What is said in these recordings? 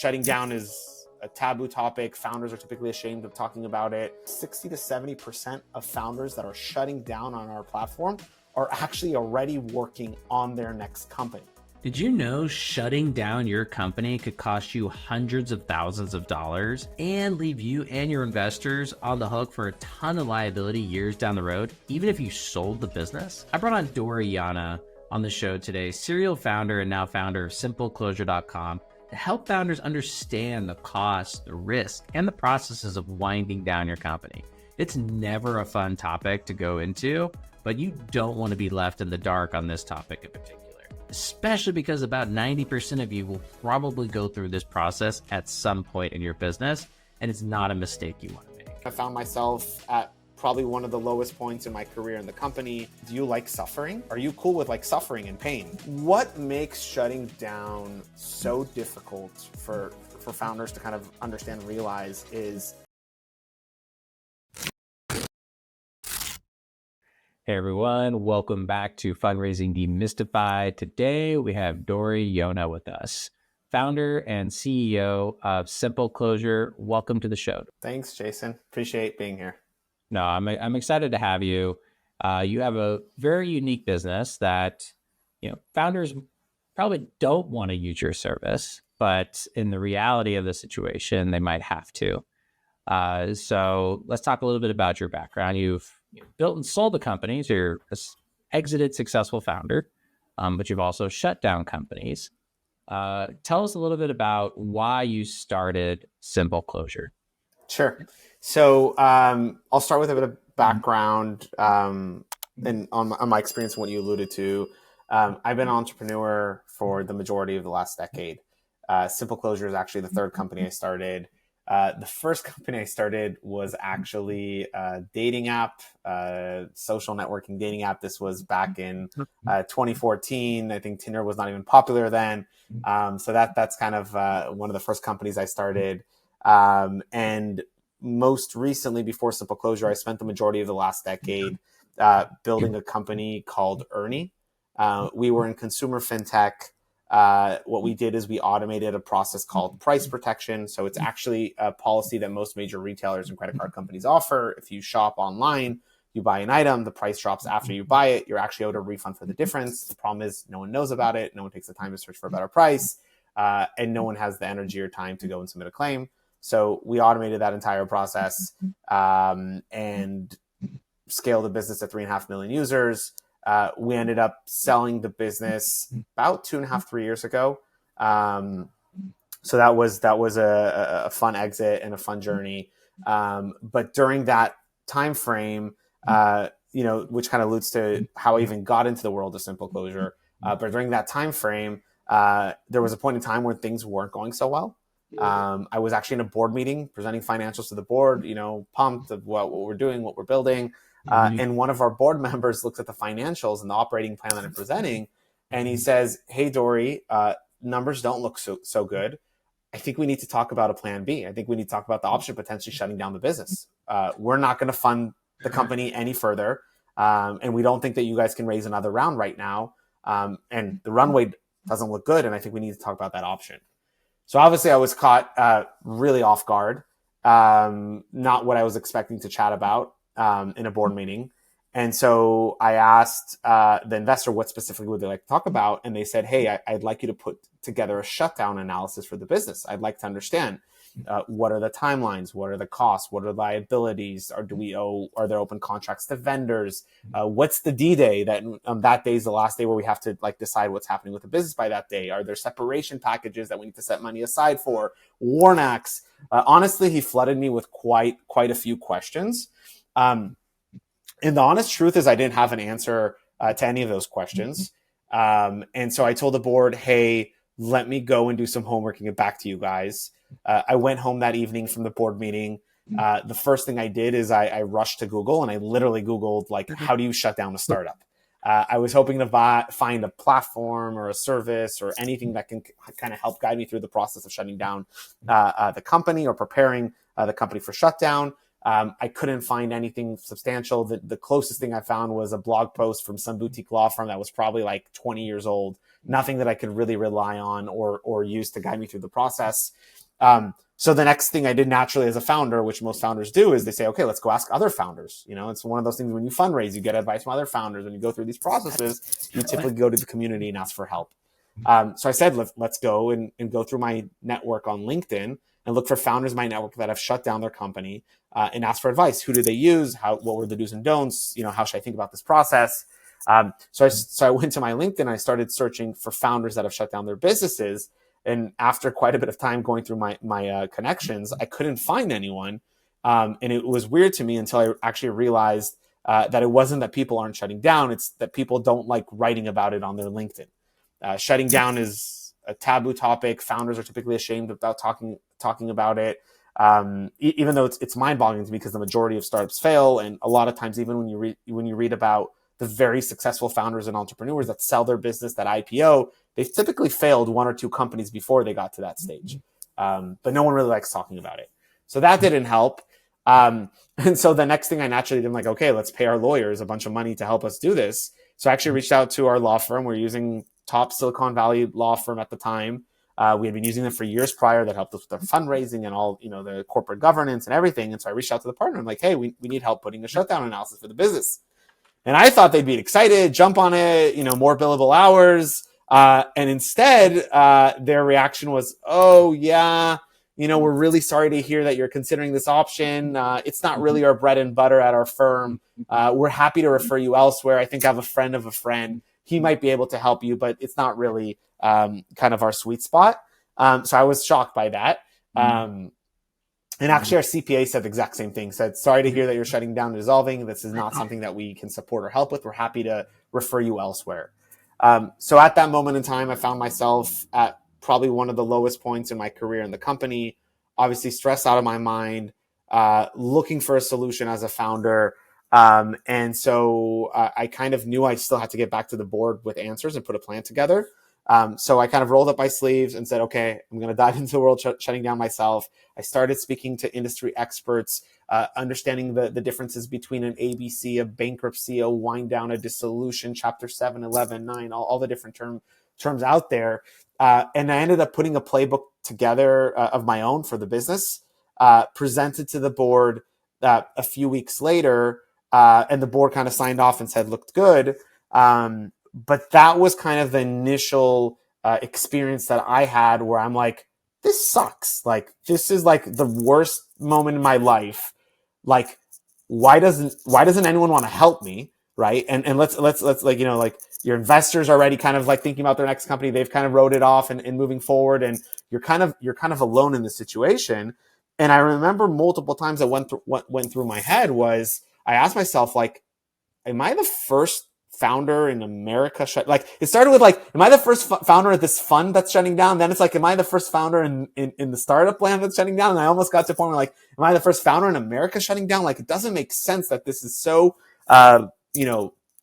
shutting down is a taboo topic. Founders are typically ashamed of talking about it. 60 to 70% of founders that are shutting down on our platform are actually already working on their next company. Did you know shutting down your company could cost you hundreds of thousands of dollars and leave you and your investors on the hook for a ton of liability years down the road, even if you sold the business? I brought on Dori Yona on the show today, serial founder and now founder of simpleclosure.com, to help founders understand the cost, the risk, and the processes of winding down your company. It's never a fun topic to go into, but you don't want to be left in the dark on this topic in particular, especially because about 90% of you will probably go through this process at some point in your business, and it's not a mistake you want to make. I found myself at probably one of the lowest points in my career in the company. Do you like suffering? Are you cool with like suffering and pain? What makes shutting down so difficult for founders to kind of understand and realize is... Hey everyone, welcome back to Fundraising Demystified. Today we have Dori Yona with us, founder and CEO of Simple Closure. Welcome to the show. Thanks, Jason. Appreciate being here. No, I'm excited to have you. You have a very unique business that, founders probably don't want to use your service, but in the reality of the situation, they might have to. So let's talk a little bit about your background. You've built and sold the companies. You're an exited successful founder, but you've also shut down companies. Tell us a little bit about why you started Simple Closure. Sure. So I'll start with a bit of background and on my experience and what you alluded to. I've been an entrepreneur for the majority of the last decade. Simple Closure is actually the third company I started. The first company I started was actually a dating app, social networking dating app. This was back in 2014. I think Tinder was not even popular then. So that's kind of one of the first companies I started. And most recently, before Simple Closure, I spent the majority of the last decade building a company called Ernie. We were in consumer fintech. What we did is we automated a process called price protection. So it's actually a policy that most major retailers and credit card companies offer. If you shop online, you buy an item, the price drops after you buy it, you're actually owed a refund for the difference. The problem is no one knows about it. No one takes the time to search for a better price. And no one has the energy or time to go and submit a claim. So we automated that entire process and scaled the business to 3.5 million users. We ended up selling the business about 3 years ago. So that was a fun exit and a fun journey. But during that time frame, which kind of alludes to how I even got into the world of Simple Closure. But during that time frame, there was a point in time where things weren't going so well. I was actually in a board meeting presenting financials to the board, pumped of what we're doing, what we're building. And one of our board members looks at the financials and the operating plan that I'm presenting, and he says, "Hey, Dori, numbers don't look so good. I think we need to talk about a plan B. I think we need to talk about the option of potentially shutting down the business. We're not going to fund the company any further. And we don't think that you guys can raise another round right now. And the runway doesn't look good. And I think we need to talk about that option." So obviously I was caught really off guard, not what I was expecting to chat about in a board meeting. And so I asked the investor what specifically would they like to talk about. And they said, "Hey, I'd like you to put together a shutdown analysis for the business. I'd like to understand what are the timelines? What are the costs? What are the liabilities? Are there open contracts to vendors? What's the D-Day that day is the last day where we have to decide what's happening with the business by that day? Are there separation packages that we need to set money aside for? Warnacks?" Honestly, he flooded me with quite a few questions. And the honest truth is I didn't have an answer to any of those questions. And so I told the board, "Hey, let me go and do some homework and get back to you guys." I went home that evening from the board meeting. The first thing I did is I rushed to Google and I literally Googled, how do you shut down a startup? I was hoping to find a platform or a service or anything that can kind of help guide me through the process of shutting down the company or preparing the company for shutdown. I couldn't find anything substantial. The closest thing I found was a blog post from some boutique law firm that was probably 20 years old nothing that I could really rely on or use to guide me through the process. So the next thing I did naturally as a founder, which most founders do, is they say, okay, let's go ask other founders. It's one of those things when you fundraise, you get advice from other founders. When you go through these processes, you typically go to the community and ask for help. So I said, let's go and go through my network on LinkedIn and look for founders in my network that have shut down their company and ask for advice. Who did they use? What were the do's and don'ts? How should I think about this process? So I went to my LinkedIn and I started searching for founders that have shut down their businesses. And after quite a bit of time going through my connections, I couldn't find anyone. And it was weird to me until I actually realized that it wasn't that people aren't shutting down. It's that people don't like writing about it on their LinkedIn. Shutting down is a taboo topic. Founders are typically ashamed about talking about it. Even though it's mind-boggling to me because the majority of startups fail. And a lot of times, even when you read about the very successful founders and entrepreneurs that sell their business, that IPO, they've typically failed one or two companies before they got to that stage. But no one really likes talking about it. So that didn't help. And so the next thing I naturally did, I'm like, okay, let's pay our lawyers a bunch of money to help us do this. So I actually reached out to our law firm. We're using top Silicon Valley law firm at the time. We had been using them for years prior that helped us with our fundraising and all, the corporate governance and everything. And so I reached out to the partner. I'm like, hey, we need help putting a shutdown analysis for the business. And I thought they'd be excited, jump on it, more billable hours. And instead, their reaction was, oh, yeah, we're really sorry to hear that you're considering this option. It's not really our bread and butter at our firm. We're happy to refer you elsewhere. I think I have a friend of a friend. He might be able to help you, but it's not really kind of our sweet spot. So I was shocked by that. And actually, our CPA said the exact same thing, said, sorry to hear that you're shutting down and dissolving. This is not something that we can support or help with. We're happy to refer you elsewhere. So at that moment in time, I found myself at probably one of the lowest points in my career in the company, obviously stressed out of my mind, looking for a solution as a founder. And so I kind of knew I still had to get back to the board with answers and put a plan together. So I kind of rolled up my sleeves and said, okay, I'm going to dive into the world shutting down myself. I started speaking to industry experts, understanding the differences between an ABC, a bankruptcy, a wind down, a dissolution, chapter 7, 11, 9, all the different terms out there. And I ended up putting a playbook together of my own for the business, presented to the board a few weeks later, and the board kind of signed off and said, looked good. But that was kind of the initial experience that I had where I'm like, this sucks. Like, this is like the worst moment in my life. Like, why doesn't anyone want to help me? Right. And let's like, like your investors are already kind of like thinking about their next company. They've kind of wrote it off and moving forward. And you're kind of alone in the situation. And I remember multiple times that went through my head was I asked myself, like, am I the first founder in America? It started with like, am I the first founder of this fund that's shutting down? Then it's like, am I the first founder in the startup land that's shutting down? And I almost got to a point where like, am I the first founder in America shutting down? Like, it doesn't make sense that this is so,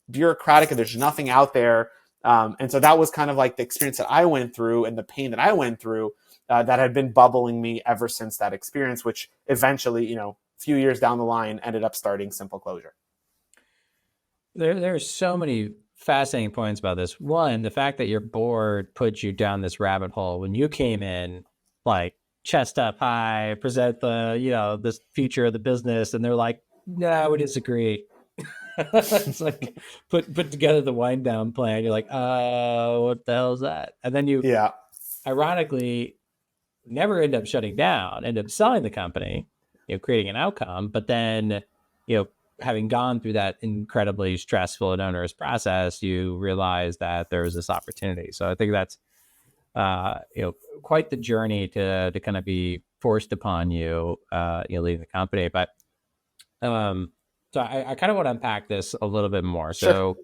bureaucratic and there's nothing out there. And so that was kind of like the experience that I went through and the pain that I went through that had been bubbling me ever since that experience, which eventually, a few years down the line ended up starting Simple Closure. There's so many fascinating points about this. One, the fact that your board put you down this rabbit hole when you came in, like chest up high, present the, this future of the business. And they're like, no, we disagree. It's like put together the wind down plan. You're like, what the hell is that? And then you, ironically, never end up shutting down, end up selling the company, creating an outcome. But then, having gone through that incredibly stressful and onerous process, you realize that there was this opportunity. So I think that's, quite the journey to kind of be forced upon you, leading the company. But, so I kind of want to unpack this a little bit more. So,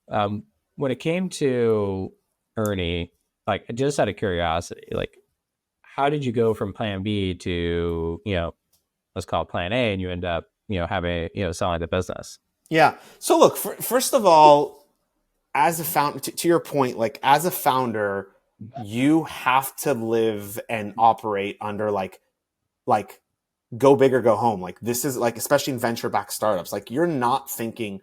when it came to Ernie, like just out of curiosity, like how did you go from plan B to, let's call it plan A, and you end up, having, selling the business? Yeah. So look, first of all, as a founder, to your point, like as a founder, you have to live and operate under like go big or go home. Like this is like, especially in venture-backed startups, like you're trained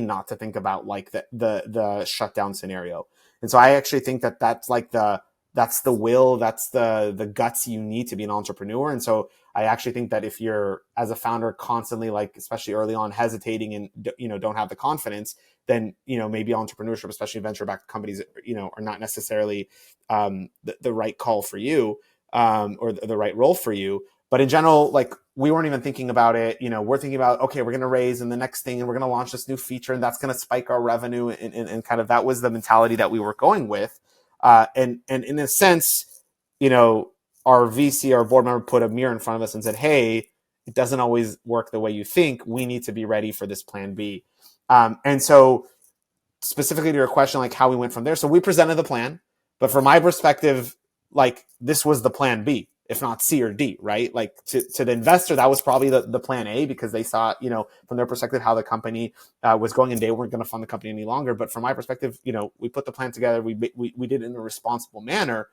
not to think about like the shutdown scenario. And so I actually think that that's like that's the will, that's the guts you need to be an entrepreneur. And so I actually think that if you're, as a founder, constantly, like, especially early on, hesitating and, don't have the confidence, then, maybe entrepreneurship, especially venture-backed companies, are not necessarily the right call for you, or the right role for you. But in general, like, we weren't even thinking about it. We're thinking about, okay, we're going to raise and the next thing, and we're going to launch this new feature, and that's going to spike our revenue. And kind of, that was the mentality that we were going with. And in a sense, our VC, our board member, put a mirror in front of us and said, hey, it doesn't always work the way you think. We need to be ready for this plan B. And so, specifically to your question, like how we went from there. So we presented the plan, but from my perspective, like, this was the plan B, if not C or D, right? Like, to the investor, that was probably the plan A, because they saw, from their perspective, how the company was going, and they weren't going to fund the company any longer. But from my perspective, we put the plan together, we did it in a responsible manner,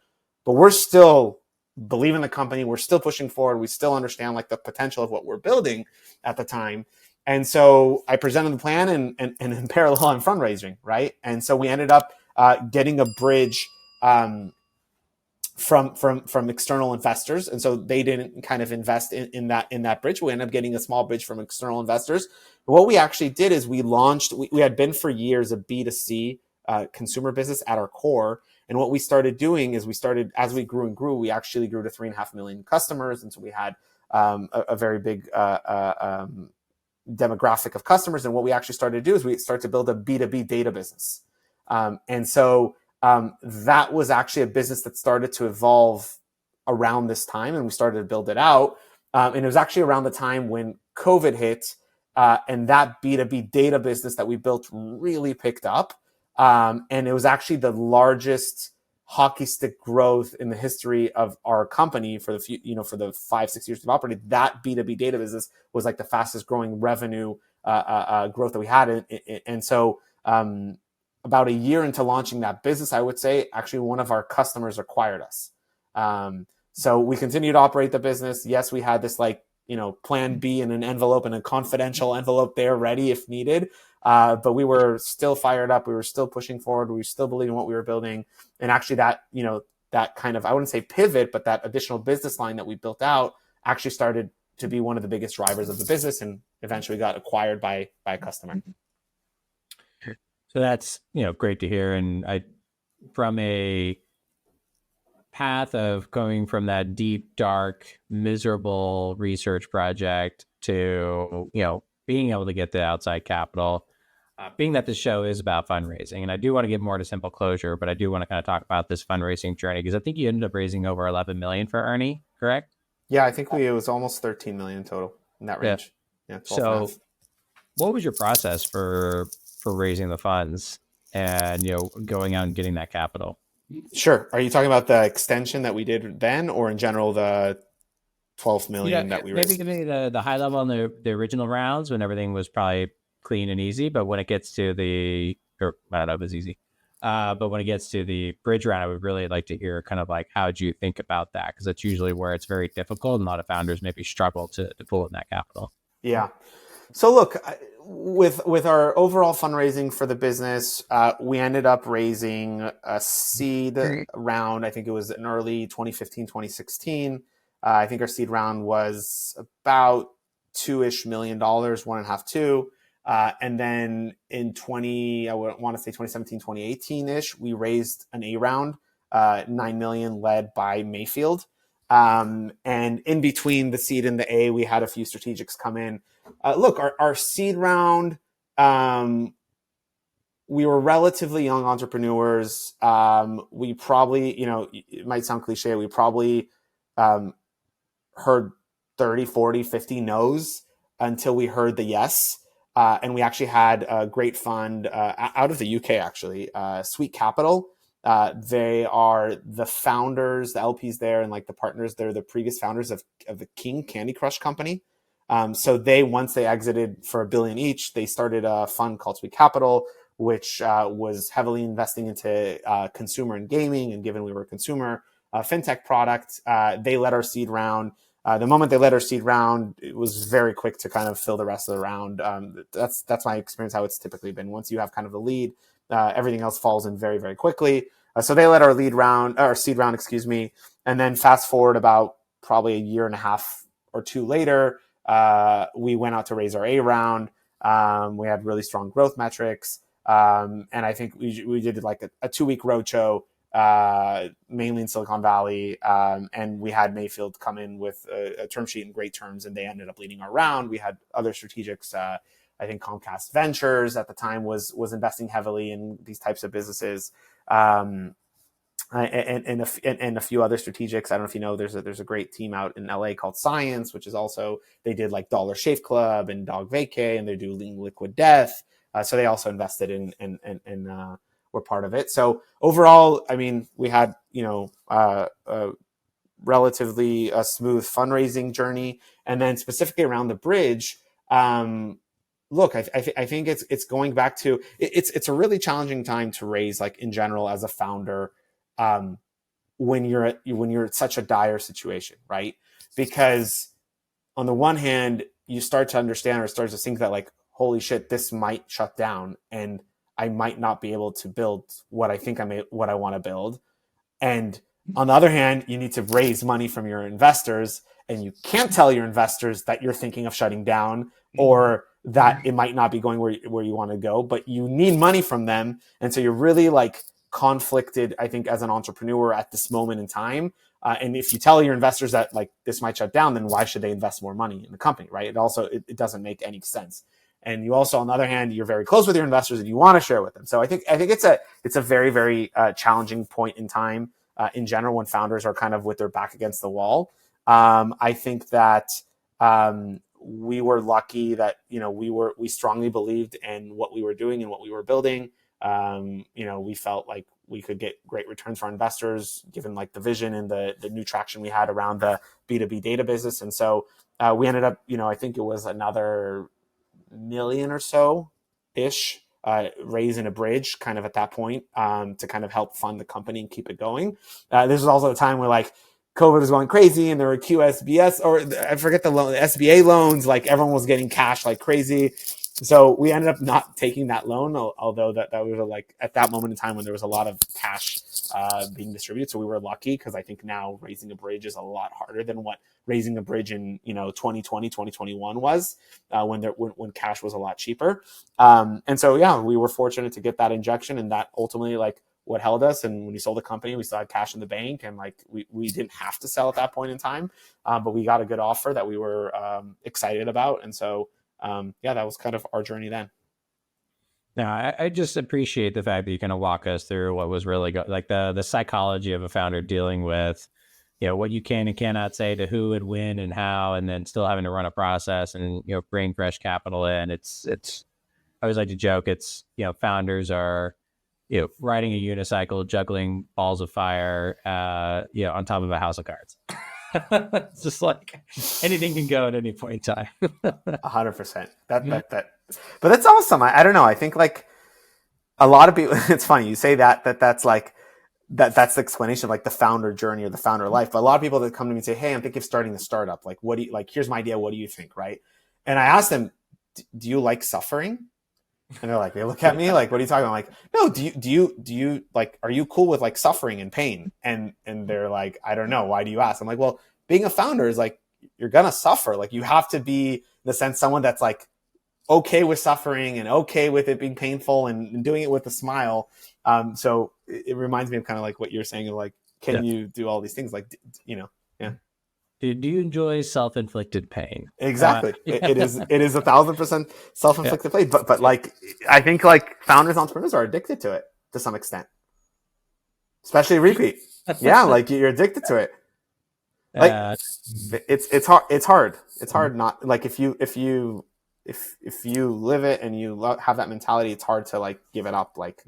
but we're still believe in the company. We're still pushing forward. We still understand, like, the potential of what we're building at the time. And so I presented the plan, and in parallel, I'm fundraising, right? And so we ended up getting a bridge from external investors, and so they didn't kind of invest in that bridge. We ended up getting a small bridge from external investors. What we actually did is we launched. We had been for years a B2C consumer business at our core. And what we started doing is as we grew and grew, we actually grew to 3.5 million customers. And so we had a very big demographic of customers. And what we actually started to do is we started to build a B2B data business. And so that was actually a business that started to evolve around this time, and we started to build it out. And it was actually around the time when COVID hit, and that B2B data business that we built really picked up. And it was actually the largest hockey stick growth in the history of our company for the for the 5-6 years we've operated. That B2B data business was like the fastest growing revenue growth that we had. And so about a year into launching that business, I would say actually one of our customers acquired us. So we continued to operate the business. Yes, we had this plan B in an envelope, and a confidential envelope there ready if needed. But we were still fired up. We were still pushing forward. We were still believing in what we were building. And actually that kind of, I wouldn't say pivot, but that additional business line that we built out actually started to be one of the biggest drivers of the business, and eventually got acquired by a customer. So that's, great to hear. And from a path of going from that deep, dark, miserable research project to, being able to get the outside capital, being that the show is about fundraising, and I do want to get more to Simple Closure, but I do want to kind of talk about this fundraising journey, because I think you ended up raising over 11 million for Ernie, correct? Yeah, I think it was almost 13 million total, in that range. Yeah. 12 so what was your process for raising the funds and, going out and getting that capital? Sure. Are you talking about the extension that we did then, or in general the 12 million that we raised? Maybe give me the high level on the original rounds when everything was probably clean and easy, but when it gets to I don't know if it's easy, but when it gets to the bridge round, I would really like to hear kind of like, how do you think about that? Because that's usually where it's very difficult, and a lot of founders maybe struggle to pull in that capital. Yeah. So look, with our overall fundraising for the business, we ended up raising a seed round. I think it was in early 2015, 2016. I think our seed round was about $2-ish million, 1.5, 2. And then in I would want to say 2017, 2018-ish, we raised an A round, 9 million, led by Mayfield. And in between the seed and the A, we had a few strategics come in. Look, our seed round, we were relatively young entrepreneurs. We probably, it might sound cliche, we probably heard 30, 40, 50 no's until we heard the yes. And we actually had a great fund out of the UK, actually, Sweet Capital. They are the founders, the LPs there, and like the partners, they're the previous founders of the King Candy Crush company. So once they exited for $1 billion each, they started a fund called Sweet Capital, which was heavily investing into consumer and gaming. And given we were a consumer fintech product, they led our seed round. The moment they led our seed round, it was very quick to kind of fill the rest of the round. That's my experience, how it's typically been. Once you have kind of the lead, everything else falls in very, very quickly. So they led our seed round, excuse me. And then fast forward about probably a year and a half or two later, we went out to raise our A round. We had really strong growth metrics. And I think we did like a 2-week roadshow, mainly in Silicon Valley. And we had Mayfield come in with a term sheet in great terms, and they ended up leading our round. We had other strategics. I think Comcast Ventures at the time was investing heavily in these types of businesses. And a few other strategics. I don't know if you know, there's a great team out in LA called Science, which is also, they did like Dollar Shave Club and Dog Vacay, and they do Lean Liquid Death. So they also invested in were part of it. So overall, I mean, we had, relatively a smooth fundraising journey. And then specifically around the bridge, look, I think it's going back to, it's a really challenging time to raise, like in general as a founder, when you're at such a dire situation, right? Because on the one hand, you start to understand or start to think that like, holy shit, this might shut down and I might not be able to build what I think what I want to build. And on the other hand, you need to raise money from your investors, and you can't tell your investors that you're thinking of shutting down or that it might not be going where you want to go, but you need money from them. And so you're really like conflicted, I think, as an entrepreneur at this moment in time. And if you tell your investors that like this might shut down, then why should they invest more money in the company, right? It doesn't make any sense. And you also, on the other hand, you're very close with your investors and you want to share with them. So I think it's a very, very challenging point in time in general when founders are kind of with their back against the wall. I think that we were lucky that we strongly believed in what we were doing and what we were building. We felt like we could get great returns for our investors given like the vision and the new traction we had around the B2B data business. And so we ended up, I think it was another million or so ish raising a bridge kind of at that point to kind of help fund the company and keep it going. This was also a time where like COVID was going crazy and there were QSBS, or I forget the SBA loans, like everyone was getting cash like crazy. So we ended up not taking that loan, although that was like at that moment in time when there was a lot of cash being distributed. So we were lucky because I think now raising a bridge is a lot harder than what raising a bridge in 2020, 2021 was when cash was a lot cheaper. And so yeah, we were fortunate to get that injection, and that ultimately like what held us. And when we sold the company, we still had cash in the bank, and like we didn't have to sell at that point in time, but we got a good offer that we were excited about. And so that was kind of our journey then. Now, I just appreciate the fact that you kind of walk us through what was really like the psychology of a founder dealing with, what you can and cannot say to who and when and how, and then still having to run a process and, bring fresh capital in. It's, I always like to joke, it's, founders are, riding a unicycle, juggling balls of fire, on top of a house of cards. It's just like anything can go at any point in time. 100%. But that's awesome. I don't know. I think like a lot of people, it's funny you say that's like that's the explanation of like the founder journey or the founder life. But a lot of people that come to me and say, hey, I'm thinking of starting a startup. Like, what do you like? Here's my idea. What do you think? Right. And I ask them, do you like suffering? And they're like, they look at me like, what are you talking about? I'm like, no, do you like, are you cool with like suffering and pain? And they're like, I don't know. Why do you ask? I'm like, well, being a founder is like, you're going to suffer. Like you have to be, in the sense, someone that's like okay with suffering and okay with it being painful and doing it with a smile. So it reminds me of kind of like what you're saying of like, can you do all these things? Like, yeah. Do you enjoy self-inflicted pain? Exactly. It is 1,000% self-inflicted pain, but like, I think like founders, entrepreneurs are addicted to it to some extent, especially repeat. Yeah. Like you're addicted to it. Like it's hard. It's hard not like if you live it and you have that mentality, it's hard to like give it up. Like,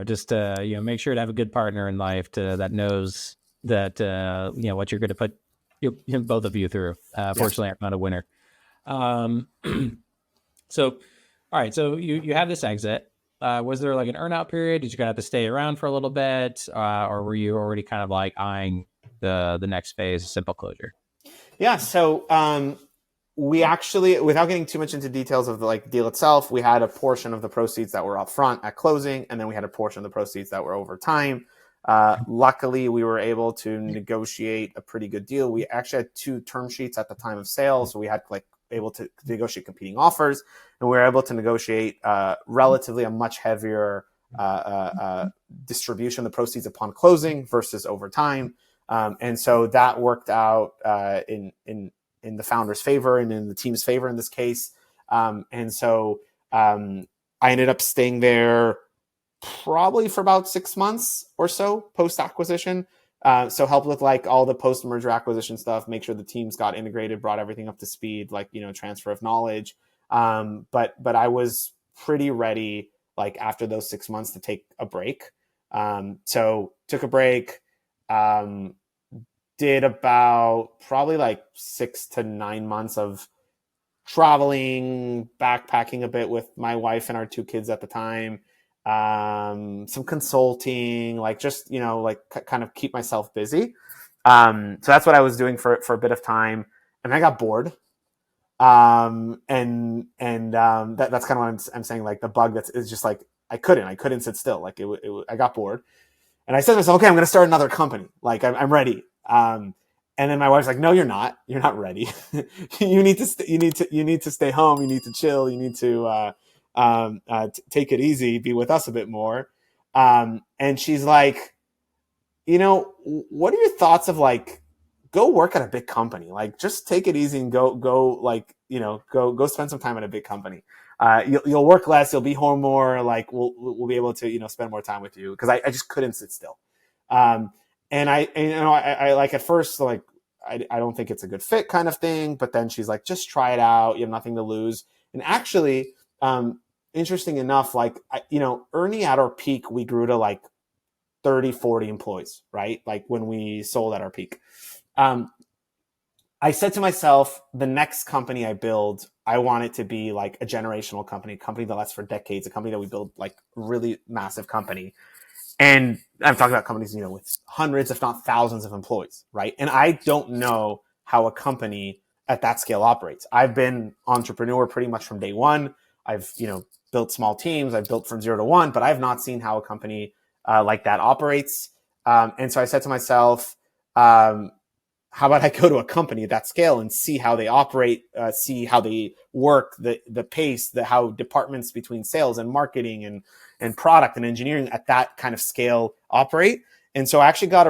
just make sure to have a good partner in life that knows that what you're going to put both of you through. Fortunately, I'm not a winner. So, all right. So you have this exit. Was there like an earnout period? Did you kind of have to stay around for a little bit, or were you already kind of like eyeing the next phase, simple closure? Yeah. So we actually, without getting too much into details of the like deal itself, we had a portion of the proceeds that were up front at closing, and then we had a portion of the proceeds that were over time. Luckily, we were able to negotiate a pretty good deal. We actually had 2 term sheets at the time of sale, so we had like able to negotiate competing offers, and we were able to negotiate relatively a much heavier distribution of the proceeds upon closing versus over time. And so that worked out in the founder's favor and in the team's favor in this case. And so I ended up staying there probably for about 6 months or so post-acquisition. So helped with like all the post-merger acquisition stuff, make sure the teams got integrated, brought everything up to speed, like, transfer of knowledge. But I was pretty ready, like after those 6 months, to take a break. So took a break, did about probably like 6 to 9 months of traveling, backpacking a bit with my wife and our 2 kids at the time. Some consulting, like just, like kind of keep myself busy. So that's what I was doing for a bit of time, and I got bored. That's kind of what I'm saying. Like the bug is just like, I couldn't sit still. Like I got bored, and I said to myself, okay, I'm going to start another company. Like I'm ready. And then my wife's like, no, you're not ready. You need to stay home. You need to chill. You need to, take it easy, be with us a bit more. And she's like, what are your thoughts of like, go work at a big company? Like, just take it easy and go like, go spend some time at a big company. You'll work less. You'll be home more. Like we'll be able to, spend more time with you. Cause I just couldn't sit still. And I like at first, like, I don't think it's a good fit kind of thing. But then she's like, just try it out. You have nothing to lose. And actually, interesting enough, like, Ernie at our peak, we grew to like 30, 40 employees, right? Like when we sold at our peak. I said to myself, the next company I build, I want it to be like a generational company, a company that lasts for decades, a company that we build like really massive company. And I'm talking about companies, with hundreds, if not thousands of employees, right? And I don't know how a company at that scale operates. I've been entrepreneur pretty much from day one. I've, built small teams. I've built from 0 to 1, but I've not seen how a company like that operates. And so I said to myself, how about I go to a company at that scale and see how they operate, see how they work, the pace, how departments between sales and marketing and product and engineering at that kind of scale operate. And so I actually got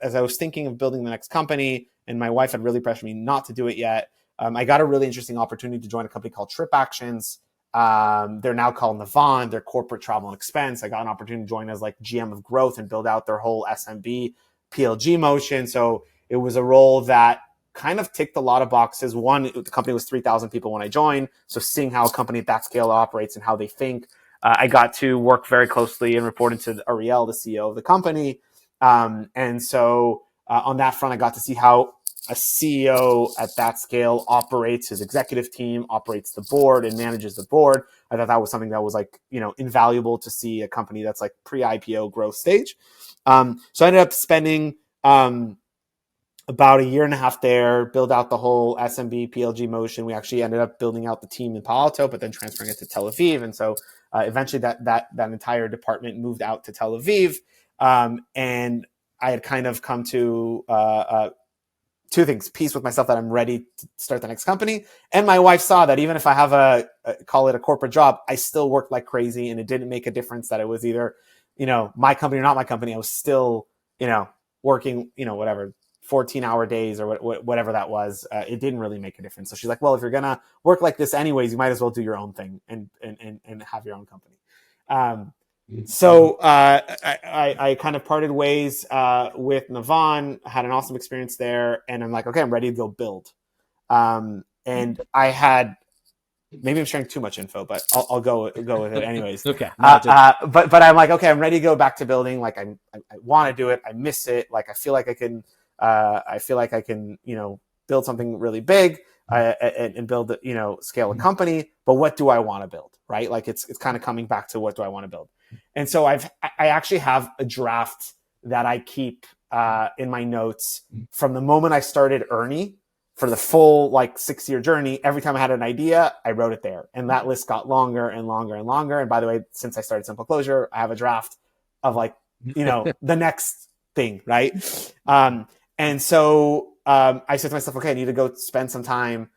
as I was thinking of building the next company, and my wife had really pressured me not to do it yet, I got a really interesting opportunity to join a company called Trip Actions. They're now called Navan. They're corporate travel and expense. I got an opportunity to join as like GM of growth and build out their whole SMB PLG motion. So it was a role that kind of ticked a lot of boxes. One, the company was 3,000 people when I joined. So seeing how a company at that scale operates and how they think, I got to work very closely and report into Ariel, the CEO of the company. And so on that front, I got to see how a CEO at that scale operates his executive team, operates the board, and manages the board. I thought that was something that was like, invaluable to see a company that's like pre-IPO growth stage. So I ended up spending about a year and a half there, build out the whole SMB PLG motion. We actually ended up building out the team in Palo Alto, but then transferring it to Tel Aviv. And so eventually that entire department moved out to Tel Aviv. And I had kind of come to 2 things: peace with myself that I'm ready to start the next company. And my wife saw that even if I have call it a corporate job, I still worked like crazy, and it didn't make a difference that it was either, my company or not my company. I was still, working, whatever, 14-hour days or whatever that was. It didn't really make a difference. So she's like, well, if you're going to work like this anyways, you might as well do your own thing and have your own company. So I kind of parted ways with Navan, had an awesome experience there. And I'm like, okay, I'm ready to go build. And I had, maybe I'm sharing too much info, but I'll go with it anyways. Okay. But I'm like, okay, I'm ready to go back to building. Like I want to do it. I miss it. Like I feel like I can, build something really big and build, scale a company. But what do I want to build? Right? Like it's kind of coming back to what do I want to build? And so I actually have a draft that I keep in my notes from the moment I started Ernie for the full like 6-year journey, every time I had an idea, I wrote it there. And that list got longer and longer and longer. And by the way, since I started Simple Closure, I have a draft of like, the next thing. Right. And so I said to myself, okay, I need to go spend some time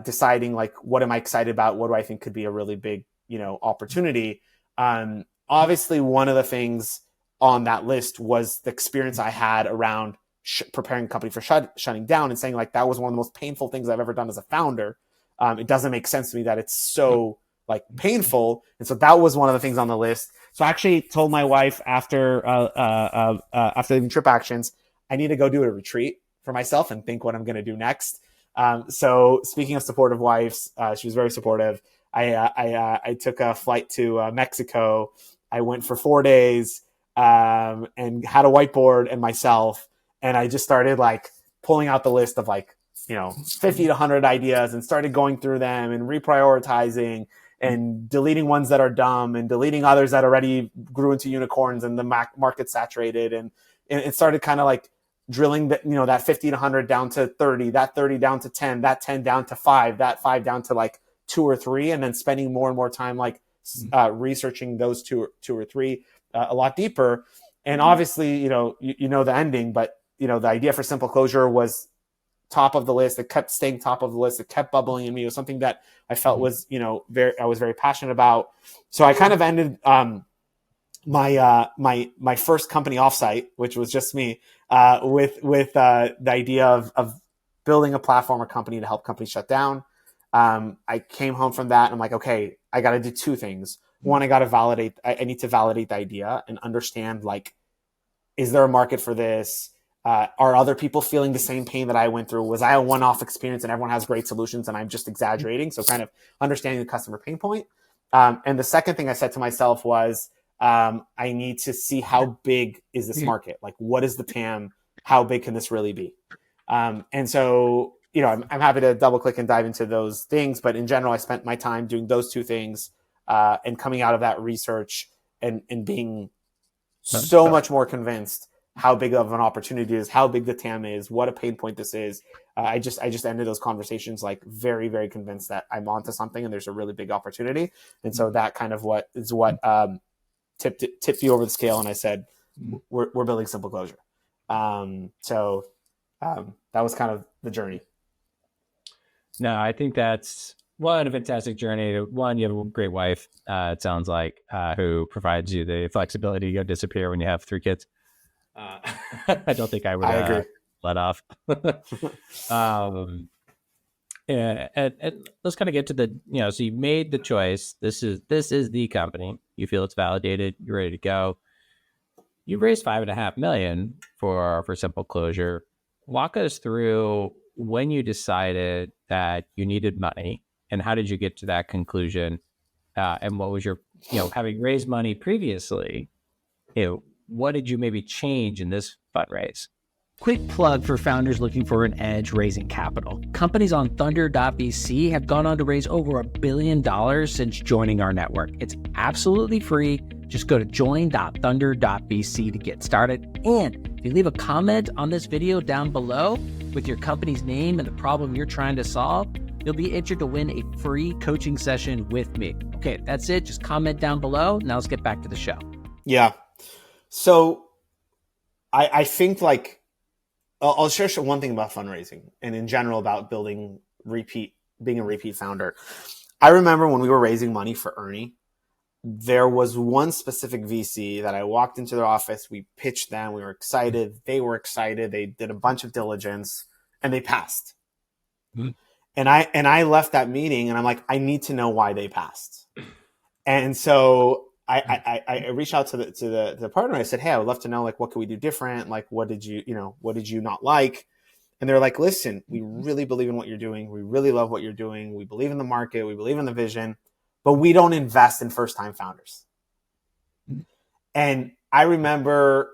deciding like, what am I excited about? What do I think could be a really big, opportunity? Obviously, one of the things on that list was the experience I had around preparing a company for shutting down, and saying like that was one of the most painful things I've ever done as a founder. It doesn't make sense to me that it's so like painful. And so that was one of the things on the list. So I actually told my wife after leaving Trip Actions, I need to go do a retreat for myself and think what I'm going to do next. So speaking of supportive wives, she was very supportive. I took a flight to Mexico. I went for 4 days and had a whiteboard and myself. And I just started like pulling out the list of like, 50 to 100 ideas and started going through them and reprioritizing and deleting ones that are dumb and deleting others that already grew into unicorns and the market saturated. And it started kind of like drilling that, that 50 to 100 down to 30, that 30 down to 10, that 10 down to 5, that 5 down to like 2 or 3, and then spending more and more time like researching those two or three a lot deeper. And obviously, you know the ending, but the idea for Simple Closure was top of the list. It kept staying top of the list. It kept bubbling in me. It was something that I felt was, I was very passionate about. So I kind of ended my first company offsite, which was just me, with the idea of building a platform or company to help companies shut down. I came home from that and I'm like, okay, I got to do two things. One, I need to validate the idea and understand, like, is there a market for this? Are other people feeling the same pain that I went through? Was I a one-off experience and everyone has great solutions and I'm just exaggerating? So kind of understanding the customer pain point. And the second thing I said to myself was, I need to see how big is this market? Like, what is the TAM? How big can this really be? And so, I'm happy to double click and dive into those things. But in general, I spent my time doing those two things and coming out of that research and being so much more convinced how big of an opportunity it is, how big the TAM is, what a pain point this is. I just ended those conversations like very, very convinced that I'm onto something and there's a really big opportunity. And so that kind of what tipped you over the scale. And I said, we're building Simple Closure. So that was kind of the journey. No, I think that's a fantastic journey. One, you have a great wife, it sounds like, who provides you the flexibility to go disappear when you have 3 kids. I don't think I would agree. let off. And let's kind of get to the, so you made the choice. This is the company. You feel it's validated. You're ready to go. You raised $5.5 million for Simple Closure. Walk us through when you decided that you needed money and how did you get to that conclusion? And what was your, having raised money previously, what did you maybe change in this fundraise? Quick plug for founders looking for an edge raising capital. Companies on Thunder.vc have gone on to raise over $1 billion since joining our network. It's absolutely free. Just go to join.thunder.vc to get started. And if you leave a comment on this video down below with your company's name and the problem you're trying to solve, you'll be entered to win a free coaching session with me. Okay, that's it. Just comment down below. Now let's get back to the show. Yeah. So I think like, I'll share one thing about fundraising and in general about being a repeat founder. I remember when we were raising money for Ernie, there was one specific VC that I walked into their office. We pitched them. We were excited. They were excited. They did a bunch of diligence and they passed. Mm-hmm. And I left that meeting and I'm like, I need to know why they passed. And so I reached out to the partner. I said, hey, I would love to know, like, what could we do different? Like, what did you not like? And they're like, listen, we really believe in what you're doing. We really love what you're doing. We believe in the market. We believe in the vision, but we don't invest in first-time founders. And I remember,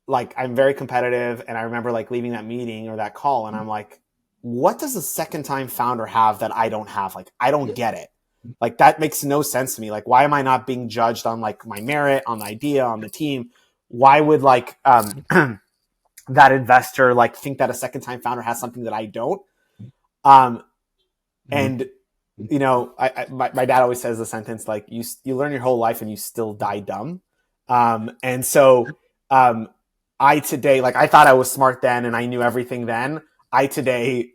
like, I'm very competitive. And I remember like leaving that meeting or that call. And I'm like, what does a second-time founder have that I don't have? Like, I don't get it. Like, that makes no sense to me. Like, why am I not being judged on like my merit, on the idea, on the team? Why would like that investor like think that a second time founder has something that I don't? And my dad always says the sentence like you learn your whole life and you still die dumb. And so I today, like I thought I was smart then and I knew everything then. I today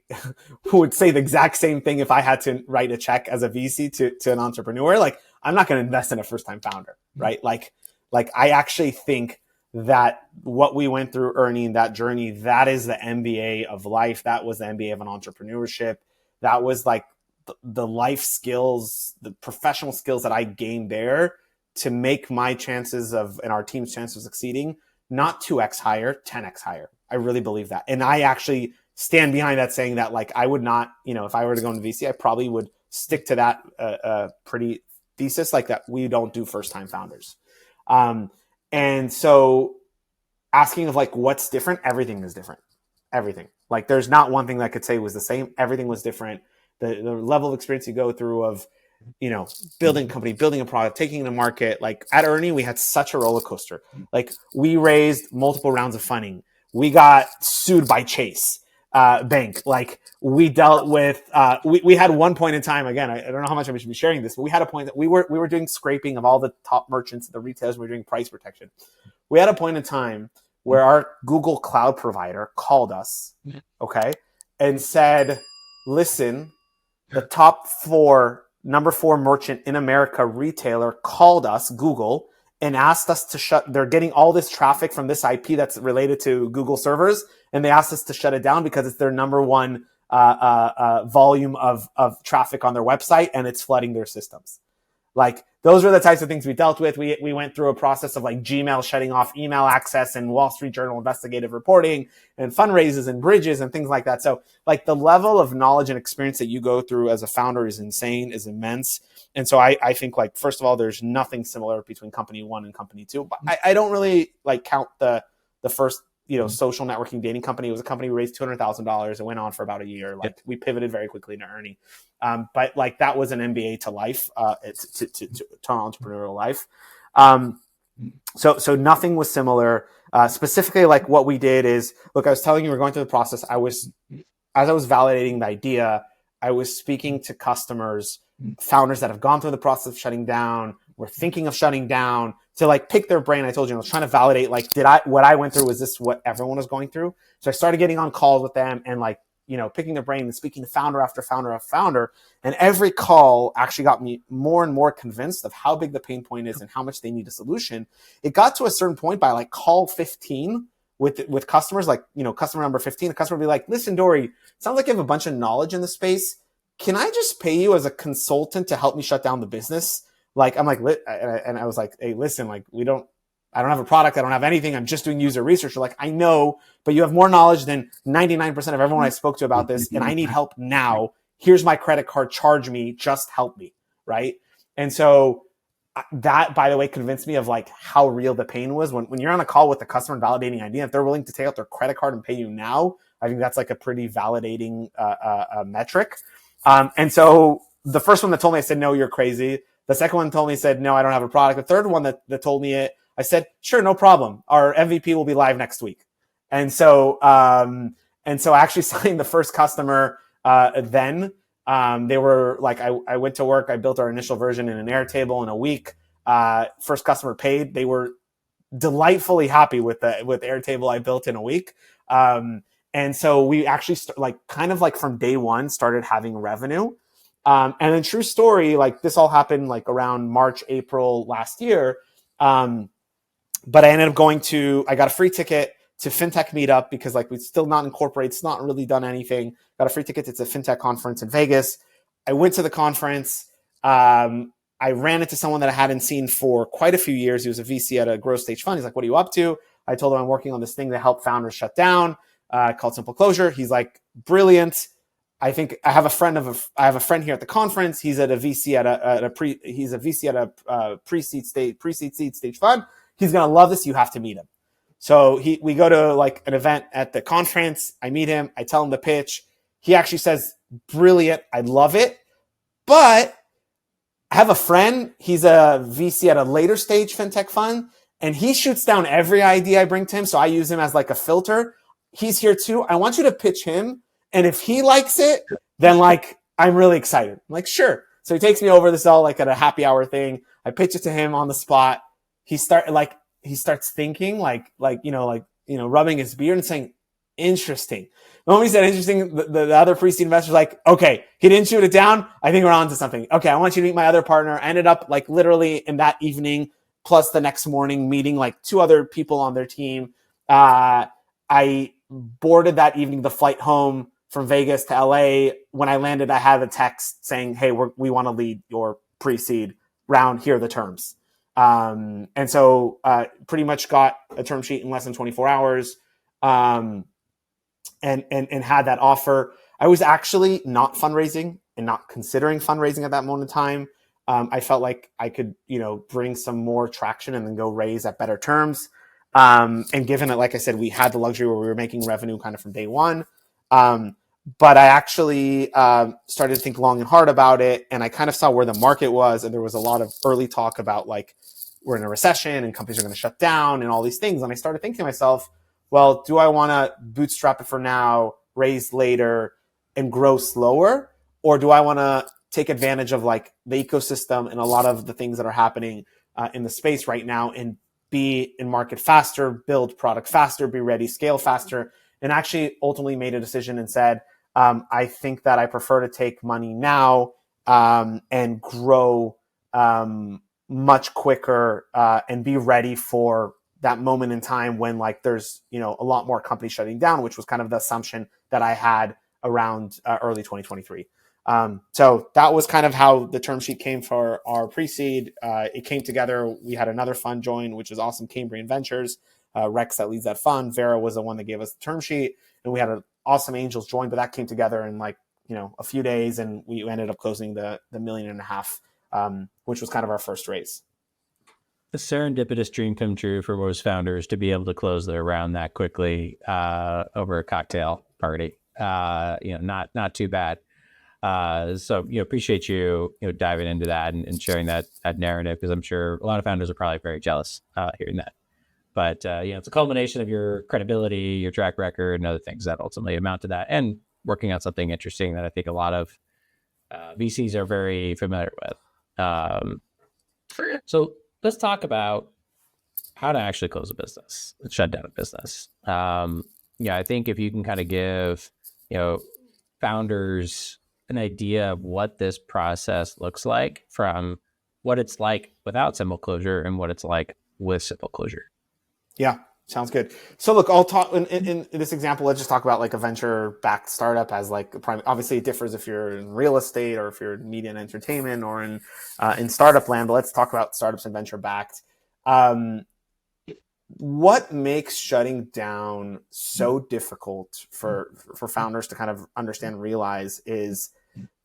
would say the exact same thing if I had to write a check as a VC to an entrepreneur. Like I'm not going to invest in a first time founder, right? Like I actually think that what we went through, Ernie, that journey, that is the MBA of life. That was the MBA of an entrepreneurship. That was like the life skills, the professional skills that I gained there to make my chances of, and our team's chances of succeeding, not 2x higher, 10x higher. I really believe that. And I actually stand behind that, saying that like I would not, if I were to go into VC, I probably would stick to that pretty thesis, like that we don't do first time founders. And so asking of like, what's different? Everything is different. Everything. Like there's not one thing that I could say was the same. Everything was different. The level of experience you go through of, building a company, building a product, taking it to market. Like at Ernie, we had such a roller coaster. Like we raised multiple rounds of funding. We got sued by Chase Bank. Like we dealt with, we had one point in time, again, I don't know how much I should be sharing this, but we had a point that we were doing scraping of all the top merchants, the retailers, we were doing price protection. We had a point in time where our Google Cloud provider called us, okay, and said, listen, the number 4 merchant in America retailer called us, Google, and asked us to they're getting all this traffic from this IP that's related to Google servers, and they asked us to shut it down because it's their number 1 volume of traffic on their website, and it's flooding their systems. Like those were the types of things we dealt with. We went through a process of like Gmail shutting off email access and Wall Street Journal investigative reporting and fundraisers and bridges and things like that. So like the level of knowledge and experience that you go through as a founder is insane, is immense. And so I think like, first of all, there's nothing similar between company 1 and company 2. But I don't really like count the first, social networking dating company. It was a company we raised $200,000. It went on for about a year. Like we pivoted very quickly to Ernie. But like that was an MBA to life, to entrepreneurial life. So nothing was similar. Specifically, like what we did is, look, I was telling you, we're going through the process. As I was validating the idea, I was speaking to customers, founders that have gone through the process of shutting down, were thinking of shutting down, to like pick their brain. I told you, I was trying to validate, like, what I went through, was this what everyone was going through? So I started getting on calls with them and like, picking their brain and speaking to founder after founder after founder. And every call actually got me more and more convinced of how big the pain point is and how much they need a solution. It got to a certain point by like call 15 with customers, like, customer number 15, the customer would be like, listen, Dori, sounds like you have a bunch of knowledge in the space. Can I just pay you as a consultant to help me shut down the business? Like, I'm like, and I was like, hey, listen, like I don't have a product. I don't have anything. I'm just doing user research. They're like, I know, but you have more knowledge than 99% of everyone I spoke to about this. And I need help now. Here's my credit card. Charge me. Just help me. Right. And so that, by the way, convinced me of like how real the pain was when you're on a call with the customer validating idea. If they're willing to take out their credit card and pay you now, I think that's like a pretty validating metric. And so the first one that told me, I said, no, you're crazy. The second one told me, said, no, I don't have a product. The third one that told me it, I said, sure, no problem. Our MVP will be live next week. And so I actually signed the first customer then. They were like, I went to work, I built our initial version in an Airtable in a week. First customer paid. They were delightfully happy with the Airtable I built in a week. And so we actually kind of like from day one started having revenue. And then true story, like this all happened like around March, April last year. But I ended up I got a free ticket to FinTech meetup because like we still not incorporated, it's not really done anything. Got a free ticket to the FinTech conference in Vegas. I went to the conference. I ran into someone that I hadn't seen for quite a few years. He was a VC at a growth stage fund. He's like, what are you up to? I told him I'm working on this thing to help founders shut down, called Simple Closure. He's like, brilliant. I think I have a friend here at the conference. He's at a VC at a pre-seed stage fund. He's going to love this. You have to meet him. So we go to like an event at the conference. I meet him. I tell him the pitch. He actually says, brilliant. I love it. But I have a friend. He's a VC at a later stage fintech fund, and he shoots down every idea I bring to him. So I use him as like a filter. He's here too. I want you to pitch him. And if he likes it, then like I'm really excited. I'm like, sure. So he takes me over. This is all like at a happy hour thing. I pitch it to him on the spot. He starts thinking rubbing his beard and saying, interesting. The moment he said interesting, the other pre-seed investor's like, okay, he didn't shoot it down. I think we're on to something. Okay, I want you to meet my other partner. I ended up like literally in that evening, plus the next morning, meeting like 2 other people on their team. I boarded that evening the flight home from Vegas to LA. When I landed, I had a text saying, hey, we want to lead your pre-seed round. Here are the terms. And so pretty much got a term sheet in less than 24 hours. And had that offer. I was actually not fundraising and not considering fundraising at that moment in time. I felt like I could, bring some more traction and then go raise at better terms. And given that, like I said, we had the luxury where we were making revenue kind of from day one. But I actually started to think long and hard about it. And I kind of saw where the market was. And there was a lot of early talk about like, we're in a recession and companies are going to shut down and all these things. And I started thinking to myself, well, do I want to bootstrap it for now, raise later, and grow slower? Or do I want to take advantage of like the ecosystem and a lot of the things that are happening in the space right now and be in market faster, build product faster, be ready, scale faster, and actually ultimately made a decision and said, I think that I prefer to take money now and grow much quicker and be ready for that moment in time when like there's a lot more companies shutting down, which was kind of the assumption that I had around early 2023. So that was kind of how the term sheet came for our pre-seed. It came together. We had another fund join, which is awesome, Cambrian Ventures. Rex that leads that fund. Vera was the one that gave us the term sheet, and we had an awesome angels join, but that came together in like a few days, and we ended up closing the $1.5 million, which was kind of our first raise. A serendipitous dream come true for most founders to be able to close their round that quickly over a cocktail party. Not too bad. So appreciate you diving into that and sharing that narrative, because I'm sure a lot of founders are probably very jealous hearing that. But it's a culmination of your credibility, your track record, and other things that ultimately amount to that, and working on something interesting that I think a lot of VCs are very familiar with. So let's talk about how to actually close a business, shut down a business. I think if you can kind of give, founders an idea of what this process looks like, from what it's like without simple closure and what it's like with simple closure. Yeah, sounds good. So look, I'll talk in this example. Let's just talk about like a venture-backed startup as like a prime. Obviously, it differs if you're in real estate or if you're in media and entertainment or in startup land. But let's talk about startups and venture-backed. What makes shutting down so difficult for founders to kind of understand and realize is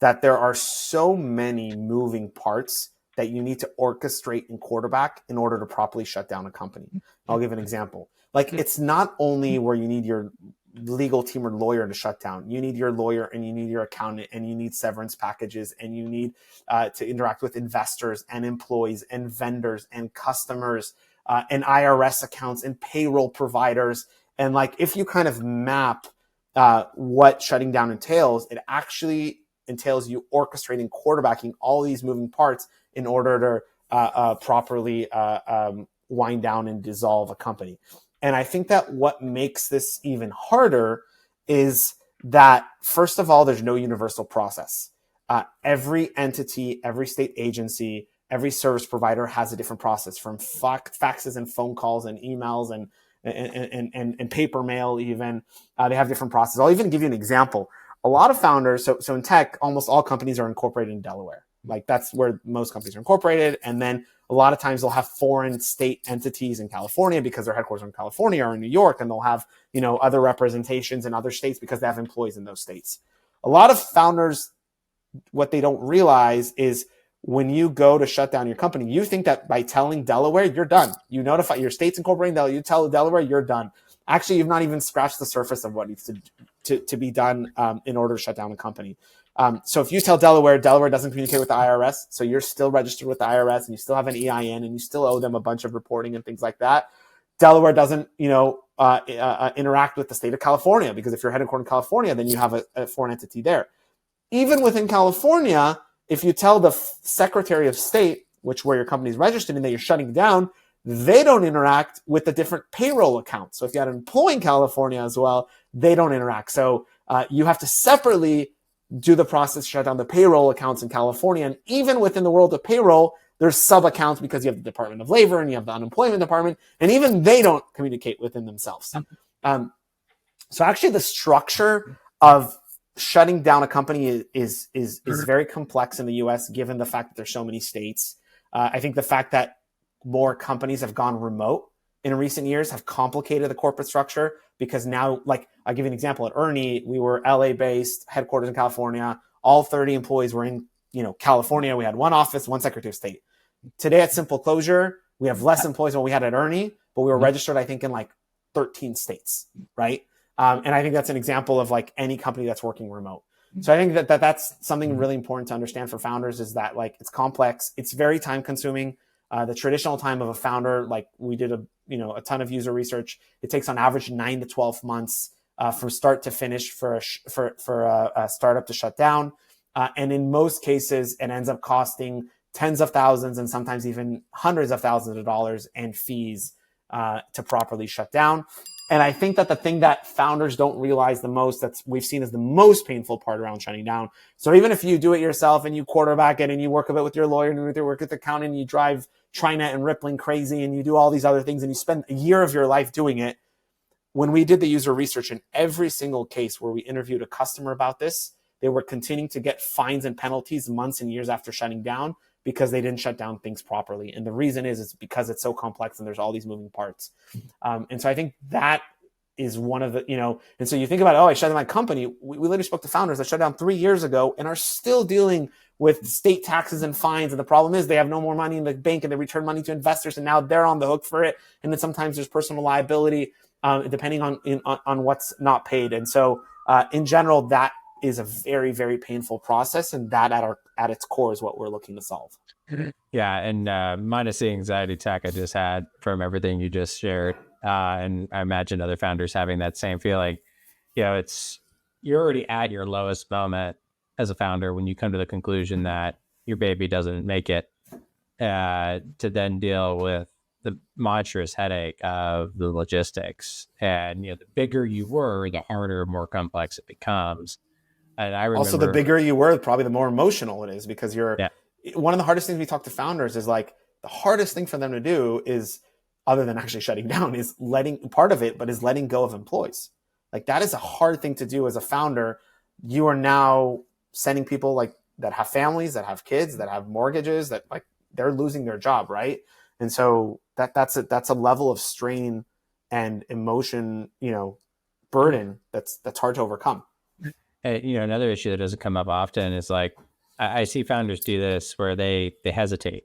that there are so many moving parts that you need to orchestrate and quarterback in order to properly shut down a company. I'll give an example. Like, it's not only where you need your legal team or lawyer to shut down. You need your lawyer and you need your accountant and you need severance packages and you need to interact with investors and employees and vendors and customers and IRS accounts and payroll providers. And like, if you kind of map what shutting down entails, it actually entails you orchestrating, quarterbacking all these moving parts in order to properly wind down and dissolve a company. And I think that what makes this even harder is that, first of all, there's no universal process. Every entity, every state agency, every service provider has a different process, from faxes and phone calls and emails and paper mail even. They have different processes. I'll even give you an example. A lot of founders, so in tech, almost all companies are incorporated in Delaware. Like, that's where most companies are incorporated. And then a lot of times they'll have foreign state entities in California because their headquarters are in California or in New York, and they'll have, other representations in other states because they have employees in those states. A lot of founders, what they don't realize is when you go to shut down your company, you think that by telling Delaware, you're done. You notify your state's incorporating Delaware, you tell Delaware, you're done. Actually, you've not even scratched the surface of what needs to be done in order to shut down a company. So if you tell Delaware doesn't communicate with the IRS, so you're still registered with the IRS and you still have an EIN and you still owe them a bunch of reporting and things like that. Delaware doesn't, interact with the state of California, because if you're headquartered in California, then you have a foreign entity there. even within California, if you tell the Secretary of State, where your company is registered in, that you're shutting down, they don't interact with the different payroll accounts. So if you had an employee in California as well, they don't interact. So you have to separately do the process, shut down the payroll accounts in California. And even within the world of payroll, there's sub accounts because you have the Department of Labor and you have the unemployment department, and even they don't communicate within themselves. So actually the structure of shutting down a company is very complex in the US, given the fact that there's so many states. I think the fact that more companies have gone remote in recent years have complicated the corporate structure, because now, like, I'll give you an example. At Ernie, we were LA based, headquarters in California. All 30 employees were in, California. We had one office, one Secretary of State. Today at Simple Closure, we have less employees than we had at Ernie, but we were registered, I think, in like 13 states, right? And I think that's an example of like any company that's working remote. So I think that's something really important to understand for founders, is that like it's complex, it's very time consuming. The traditional time of a founder, like we did a ton of user research, it takes on average 9 to 12 months from start to finish for a startup to shut down. And in most cases, it ends up costing tens of thousands and sometimes even hundreds of thousands of dollars in fees to properly shut down. And I think that the thing that founders don't realize the most, that we've seen as the most painful part around shutting down. So even if you do it yourself and you quarterback it and you work a bit with your lawyer and you work with the accountant and you drive TriNet and Rippling crazy and you do all these other things and you spend a year of your life doing it, when we did the user research, in every single case where we interviewed a customer about this, they were continuing to get fines and penalties months and years after shutting down because they didn't shut down things properly. And the reason is because it's so complex and there's all these moving parts. And so I think that is one of the, and so you think about, I shut down my company. We literally spoke to founders that shut down 3 years ago and are still dealing with state taxes and fines. And the problem is they have no more money in the bank and they return money to investors and now they're on the hook for it. And then sometimes there's personal liability, depending on what's not paid. And so in general, that is a very, very painful process. And that at its core is what we're looking to solve. Yeah. And minus the anxiety attack I just had from everything you just shared. And I imagine other founders having that same feeling. You're already at your lowest moment as a founder when you come to the conclusion that your baby doesn't make it, to then deal with the monstrous headache of the logistics. And the bigger you were, the harder, more complex it becomes. And I remember also the bigger you were, probably the more emotional it is, because one of the hardest things we talk to founders is like the hardest thing for them to do is, other than actually shutting down, is letting go of employees. Like that is a hard thing to do as a founder. You are now sending people like that have families, that have kids, that have mortgages, that like they're losing their job, right? And so that's a level of strain and emotion, burden that's hard to overcome. Another issue that doesn't come up often is like I see founders do this where they hesitate,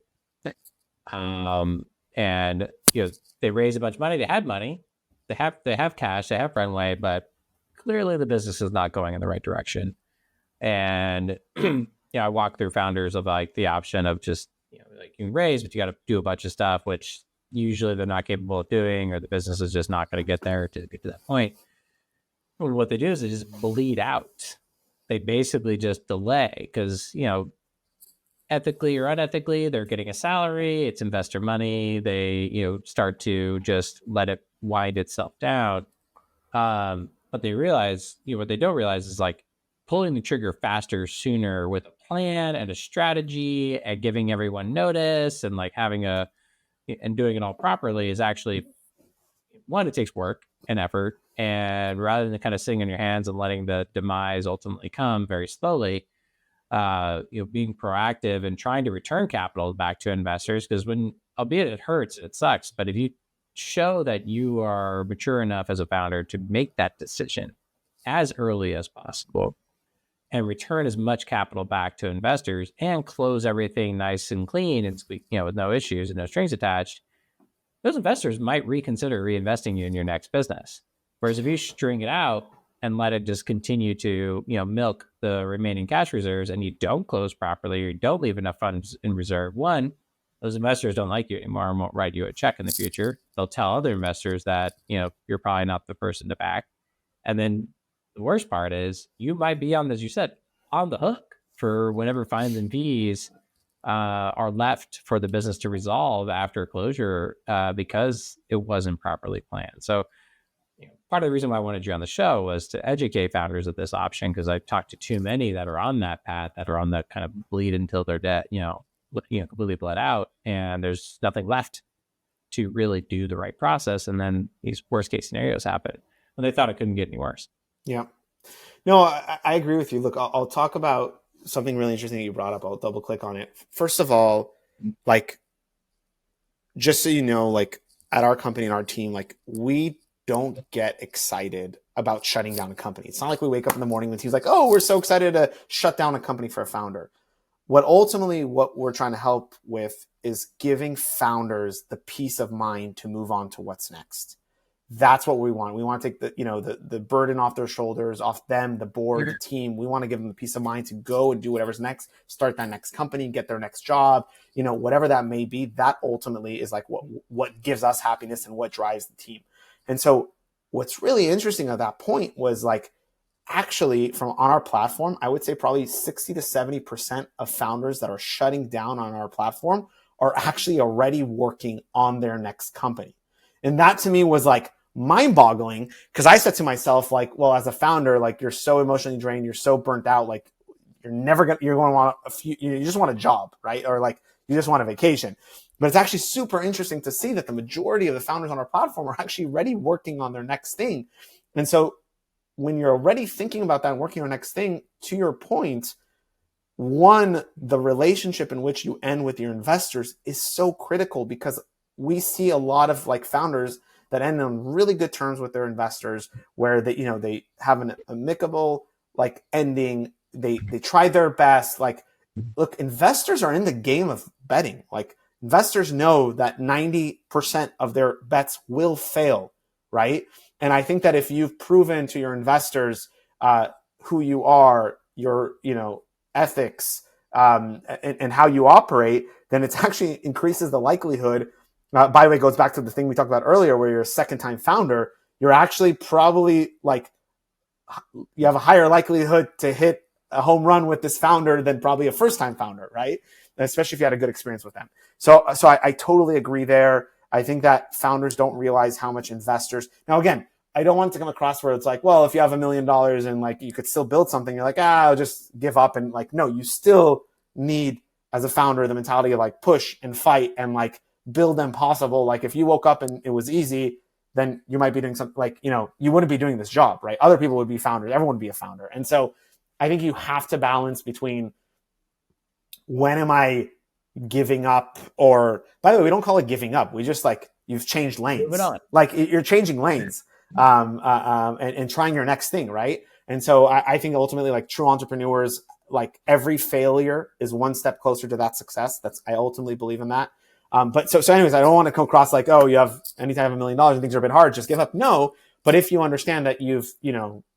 and they raise a bunch of money. They had money, they have cash, they have runway, but clearly the business is not going in the right direction. And I walk through founders of like the option of just like you can raise, but you got to do a bunch of stuff, which usually they're not capable of doing, or the business is just not going to get there to get to that point. And what they do is they just bleed out. They basically just delay because ethically or unethically, they're getting a salary, it's investor money. They, start to just let it wind itself down. But they realize, what they don't realize is like pulling the trigger faster, sooner with a plan and a strategy and giving everyone notice and like having and doing it all properly is actually, one, it takes work and effort. And rather than kind of sitting on your hands and letting the demise ultimately come very slowly, being proactive and trying to return capital back to investors, because albeit it hurts, it sucks, but if you show that you are mature enough as a founder to make that decision as early as possible and return as much capital back to investors and close everything nice and clean and with no issues and no strings attached, those investors might reconsider reinvesting you in your next business. Whereas if you string it out and let it just continue to, milk the remaining cash reserves and you don't close properly or you don't leave enough funds in reserve, one, those investors don't like you anymore and won't write you a check in the future. They'll tell other investors that, you're probably not the person to back. And then the worst part is you might be on, as you said, on the hook for whenever fines and fees are left for the business to resolve after closure because it wasn't properly planned. So part of the reason why I wanted you on the show was to educate founders of this option, because I've talked to too many that are on that path, that are on that kind of bleed until they're dead, completely bled out, and there's nothing left to really do the right process. And then these worst case scenarios happen when they thought it couldn't get any worse. Yeah. No, I agree with you. Look, I'll talk about something really interesting that you brought up. I'll double click on it. First of all, like, just so you know, like at our company and our team, like we don't get excited about shutting down a company. It's not like we wake up in the morning and he's like, oh, we're so excited to shut down a company for a founder. What we're trying to help with is giving founders the peace of mind to move on to what's next. That's what we want. We want to take the burden off their shoulders, off them, the board, the team. We want to give them the peace of mind to go and do whatever's next, start that next company, get their next job, whatever that may be. That ultimately is like what gives us happiness and what drives the team. And so what's really interesting at that point was like, actually from on our platform, I would say probably 60 to 70% of founders that are shutting down on our platform are actually already working on their next company. And that to me was like mind boggling, because I said to myself, like, well, as a founder, like you're so emotionally drained, you're so burnt out, like you're going to want you just want a job, right? Or like you just want a vacation. But it's actually super interesting to see that the majority of the founders on our platform are actually already working on their next thing. And so when you're already thinking about that and working on the next thing, to your point, one, the relationship in which you end with your investors is so critical, because we see a lot of like founders that end on really good terms with their investors, where they have an amicable like ending. They try their best. Like, look, investors are in the game of betting. Like, investors know that 90% of their bets will fail, right? And I think that if you've proven to your investors who you are, your ethics, and how you operate, then it actually increases the likelihood. By the way, it goes back to the thing we talked about earlier, where you're a second-time founder. You're actually probably like, you have a higher likelihood to hit a home run with this founder than probably a first-time founder, right? Especially if you had a good experience with them. So I totally agree there. I think that founders don't realize how much investors. Now, again, I don't want it to come across where it's like, well, if you have $1 million and like you could still build something, you're like, I'll just give up. And like, no, you still need, as a founder, the mentality of like push and fight and like build impossible. Like if you woke up and it was easy, then you might be doing something like, you wouldn't be doing this job, right? Other people would be founders. Everyone would be a founder. And so I think you have to balance between, when am I giving up? Or, by the way, we don't call it giving up. We just like, you've changed lanes. Like you're changing lanes and trying your next thing, right? And so I think ultimately, like true entrepreneurs, like every failure is one step closer to that success. I ultimately believe in that. But so anyways, I don't want to come across like, oh, you have anytime $1 million and things are a bit hard, just give up. No, but if you understand that you've,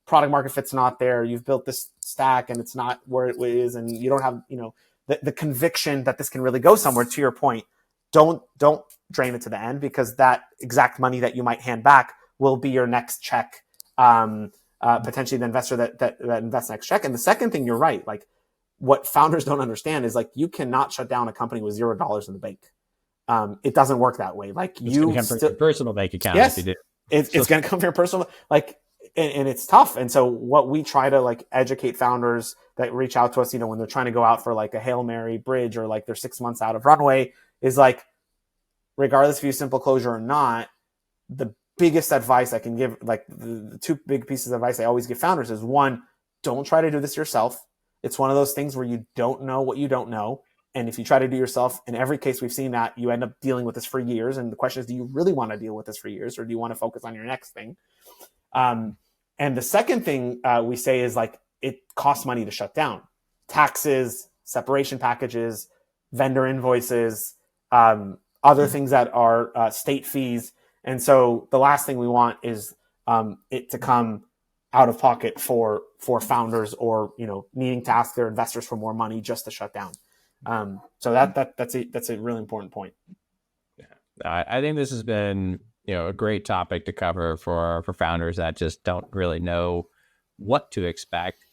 product market fit's not there, you've built this stack and it's not where it is, and you don't have, the conviction that this can really go somewhere, to your point, don't drain it to the end, because that exact money that you might hand back will be your next check, potentially the investor that invests next check. And the second thing, you're right, like what founders don't understand is like, you cannot shut down a company with $0 in the bank. It doesn't work that way. Like it's you come from your personal bank account. Yes, if you do. It's going to come from your personal, like, and it's tough. And so what we try to like educate founders that reach out to us, when they're trying to go out for like a Hail Mary bridge, or like they're 6 months out of runway, is like, regardless if you simple closure or not, the biggest advice I can give, like the two big pieces of advice I always give founders is, one, don't try to do this yourself. It's one of those things where you don't know what you don't know. And if you try to do yourself, in every case we've seen that, you end up dealing with this for years. And the question is, do you really want to deal with this for years, or do you want to focus on your next thing? And the second thing we say is like, it costs money to shut down. Taxes, separation packages, vendor invoices, other things that are state fees. And so the last thing we want is it to come out of pocket for founders, or needing to ask their investors for more money just to shut down. So that's a really important point. Yeah. I think this has been a great topic to cover for founders that just don't really know what to expect.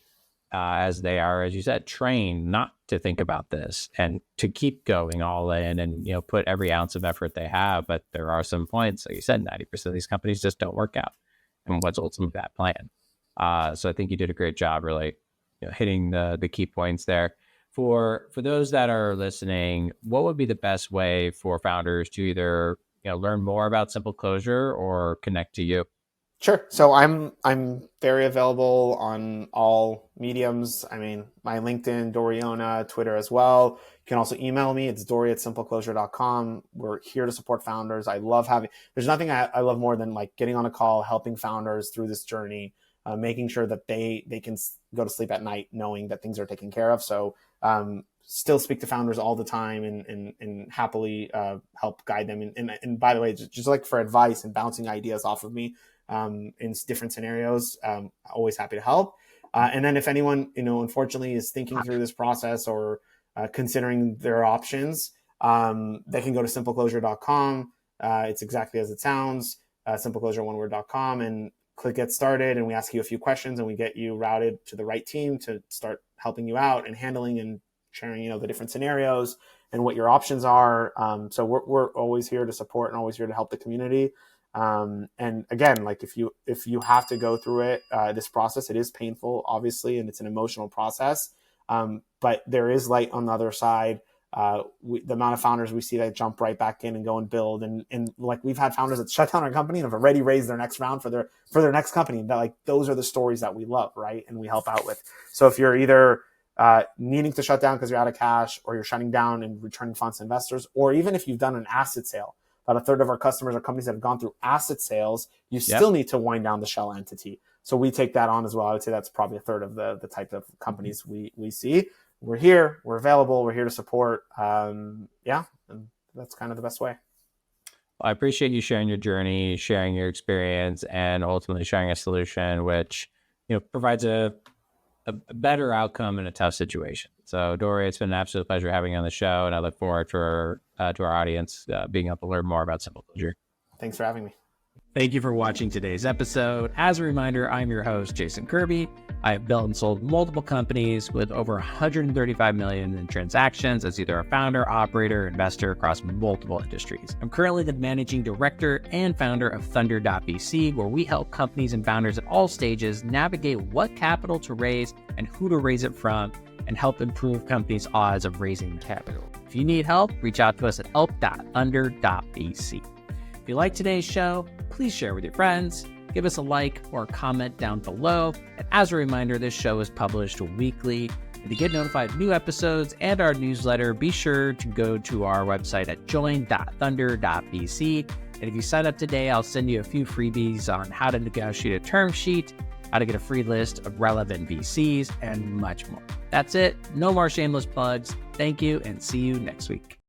as they are, as you said, trained not to think about this and to keep going all in and, put every ounce of effort they have. But there are some points, like you said, 90% of these companies just don't work out. And what's ultimately that plan? So I think you did a great job really hitting the key points there. For those that are listening, what would be the best way for founders to either learn more about Simple Closure or connect to you? Sure. So I'm very available on all mediums. I mean, my LinkedIn, Dori Yona, Twitter as well. You can also email me. It's dory@simpleclosure.com. We're here to support founders. I love there's nothing I love more than like getting on a call, helping founders through this journey, making sure that they can go to sleep at night knowing that things are taken care of. So still speak to founders all the time and happily help guide them. And by the way, just like for advice and bouncing ideas off of me, in different scenarios, always happy to help. And then if anyone, unfortunately is thinking through this process or considering their options, they can go to simpleclosure.com. It's exactly as it sounds, simpleclosure1word.com, and click get started. And we ask you a few questions and we get you routed to the right team to start helping you out and handling and sharing, the different scenarios and what your options are. So we're always here to support and always here to help the community. And again, like if you have to go through it, this process, it is painful, obviously, and it's an emotional process. But there is light on the other side. The amount of founders we see that jump right back in and go and build, and like we've had founders that shut down our company and have already raised their next round for their next company. That like those are the stories that we love, right? And we help out with. So if you're either needing to shut down because you're out of cash, or you're shutting down and returning funds to investors, or even if you've done an asset sale. About a third of our customers are companies that have gone through asset sales. You still need to wind down the shell entity. So we take that on as well. I would say that's probably a third of the type of companies we see. We're here. We're available. We're here to support. And that's kind of the best way. I appreciate you sharing your journey, sharing your experience, and ultimately sharing a solution which provides a better outcome in a tough situation. So, Dori, it's been an absolute pleasure having you on the show, and I look forward to our audience being able to learn more about Simple Closure. Thanks for having me. Thank you for watching today's episode. As a reminder, I'm your host, Jason Kirby. I have built and sold multiple companies with over 135 million in transactions as either a founder, operator, investor across multiple industries. I'm currently the managing director and founder of Thunder.vc, where we help companies and founders at all stages navigate what capital to raise and who to raise it from, and help improve companies' odds of raising capital. If you need help, reach out to us at help.thunder.vc. If you like today's show, please share with your friends, give us a like or a comment down below. And as a reminder, this show is published weekly. And to get notified of new episodes and our newsletter, be sure to go to our website at join.thunder.vc. And if you sign up today, I'll send you a few freebies on how to negotiate a term sheet, how to get a free list of relevant VCs, and much more. That's it. No more shameless plugs. Thank you, and see you next week.